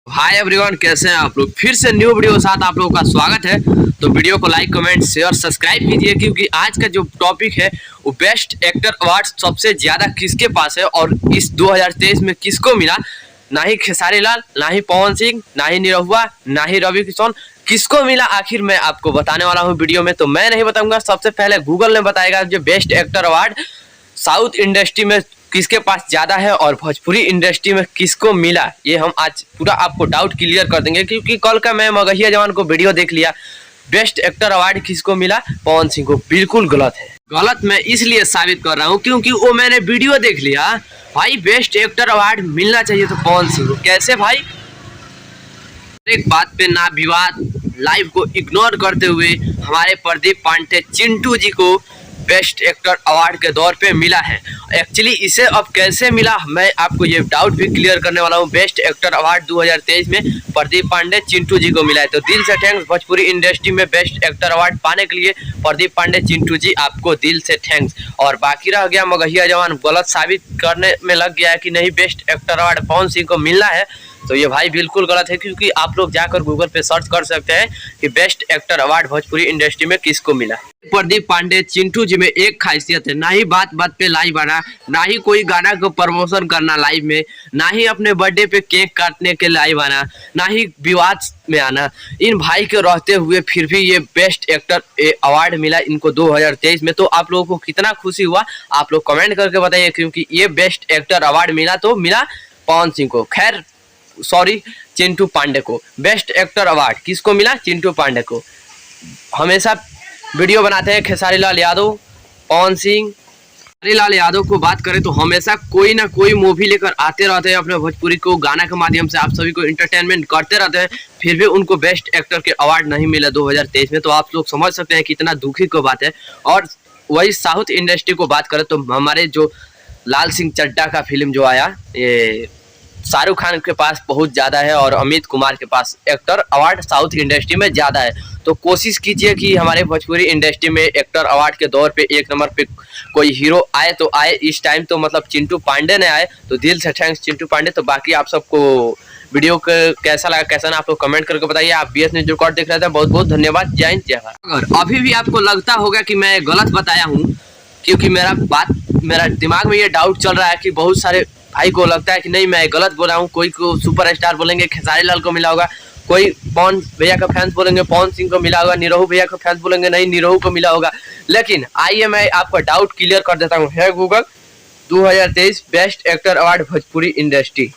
Hi everyone, कैसे हैं आप लोग। फिर से न्यू वीडियो के साथ आप लोगों का स्वागत है। तो वीडियो को लाइक कमेंट शेयर सब्सक्राइब कीजिए, क्योंकि आज का जो टॉपिक है वो बेस्ट एक्टर अवार्ड सबसे ज़्यादा किसके पास है और इस 2023 में किसको मिला। ना ही खेसारी लाल, ना ही पवन सिंह, ना ही निरहुआ, ना ही रवि किशन, किसको मिला आखिर मैं आपको बताने वाला हूँ वीडियो में। तो मैं नहीं बताऊंगा, सबसे पहले गूगल ने बताएगा जो best actor award south industry में किसके पास ज़्यादा है और भोजपुरी इंडस्ट्री में किसको मिला। ये हम आज पूरा आपको डाउट क्लियर कर देंगे, क्योंकि कल का मैं मगहिया जवान को वीडियो देख लिया। बेस्ट एक्टर अवार्ड किसको मिला? पवन सिंह को। बिल्कुल गलत है। गलत मैं इसलिए साबित कर रहा हूँ क्योंकि वो मैंने वीडियो देख लिया। भाई बेस्ट एक्टर अवार्ड मिलना चाहिए तो पवन सिंह को। कैसे भाई? एक बात पे ना विवाद, लाइव को इग्नोर करते हुए हमारे प्रदीप पांडे चिंटू जी को बेस्ट एक्टर अवार्ड के दौर पे मिला है। एक्चुअली इसे अब कैसे मिला, मैं आपको ये डाउट भी क्लियर करने वाला हूँ। बेस्ट एक्टर अवार्ड 2023 में प्रदीप पांडे चिंटू जी को मिला है। तो दिल से थैंक्स भोजपुरी इंडस्ट्री में बेस्ट एक्टर अवार्ड पाने के लिए प्रदीप पांडे चिंटू जी, आपको दिल से थैंक्स। और बाकी रह गया मगहिया जवान गलत साबित करने में लग गया है कि नहीं best actor award Pawan Singh को मिलना है। तो ये भाई बिल्कुल गलत है, क्योंकि आप लोग जाकर गूगल पे सर्च कर सकते हैं कि best actor award Bhojpuri industry में किसको मिला। प्रदीप पांडे चिंटू जी में एक खासियत है, ना ही बात बात पे लाइव आना, ना ही कोई गाना को प्रमोशन करना लाइव में, ना ही अपने बर्थडे पे केक काटने के लाइव आना, ना ही विवाद में आना। इन भाई के रहते हुए फिर भी ये बेस्ट एक्टर अवार्ड मिला इनको 2023 में। तो आप लोगों को कितना खुशी हुआ आप लोग कमेंट करके बताइए, क्योंकि ये बेस्ट एक्टर अवार्ड मिला तो मिला पवन सिंह को। खैर सॉरी, चिंटू पांडे को। बेस्ट एक्टर अवार्ड किसको मिला? चिंटू पांडे को। हमेशा वीडियो बनाते हैं खेसारी लाल यादव, पवन सिंह। खेसारी लाल यादव को बात करें तो हमेशा कोई ना कोई मूवी लेकर आते रहते हैं अपने भोजपुरी को गाना के माध्यम से, आप सभी को इंटरटेनमेंट करते रहते हैं। फिर भी उनको बेस्ट एक्टर के अवार्ड नहीं मिला 2023 में। तो आप लोग समझ सकते हैं कितना दुखी को बात है। और वही साउथ इंडस्ट्री को बात करें तो हमारे जो लाल सिंह चड्ढा का फिल्म जो आया, ये शाहरुख खान के पास बहुत ज़्यादा है और अमित कुमार के पास एक्टर अवार्ड साउथ इंडस्ट्री में ज़्यादा है। तो कोशिश कीजिए कि हमारे भोजपुरी इंडस्ट्री में एक्टर अवार्ड के दौर पे एक नंबर पे कोई हीरो आए तो आए। इस टाइम तो मतलब चिंटू पांडे ने आए, तो दिल से थैंक्स चिंटू पांडे। तो बाकी आप सबको वीडियो कैसा लगा कैसा ना आप लोग कमेंट करके बताइए। आप BS न्यूज रिकॉर्ड देख रहे थे, बहुत बहुत धन्यवाद। जय हिंद जय भारत। अगर अभी भी आपको लगता होगा कि मैं गलत बताया हूँ, क्योंकि मेरा दिमाग में ये डाउट चल रहा है कि बहुत सारे भाई को लगता है कि नहीं मैं गलत बोला हूँ। कोई को सुपरस्टार बोलेंगे खेसारी लाल को मिला होगा, कोई पवन भैया का फैंस बोलेंगे पवन सिंह को मिला होगा, निरहु भैया का फैंस बोलेंगे नहीं निरहु को मिला होगा। लेकिन आइए मैं आपका डाउट क्लियर कर देता हूँ। है Google 2023 best actor award Bhojpuri industry.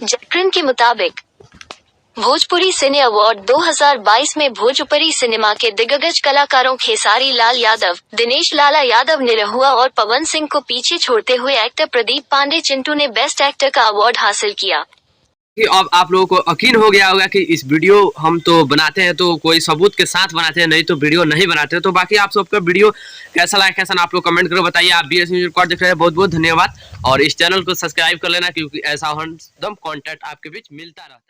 Jagran के मुताबिक भोजपुरी सिने अवार्ड 2022 में भोजपुरी सिनेमा के दिग्गज कलाकारों खेसारी लाल यादव, दिनेश लाला यादव, निरहुआ और पवन सिंह को पीछे छोड़ते हुए एक्टर प्रदीप पांडे चिंटू ने बेस्ट एक्टर का अवार्ड हासिल किया। अब आप लोगों को यकीन हो गया होगा कि इस वीडियो हम तो बनाते हैं तो कोई सबूत के साथ बनाते हैं, नहीं तो वीडियो नहीं बनाते। तो बाकी आप सबका वीडियो कैसा लगा कैसा ना आप लोग कमेंट करो बताइए। आप BS न्यूज रिकॉर्ड देख रहे हैं, बहुत बहुत धन्यवाद। और इस चैनल को सब्सक्राइब कर लेना, क्योंकि ऐसा हरदम कंटेंट आपके बीच मिलता रहता है।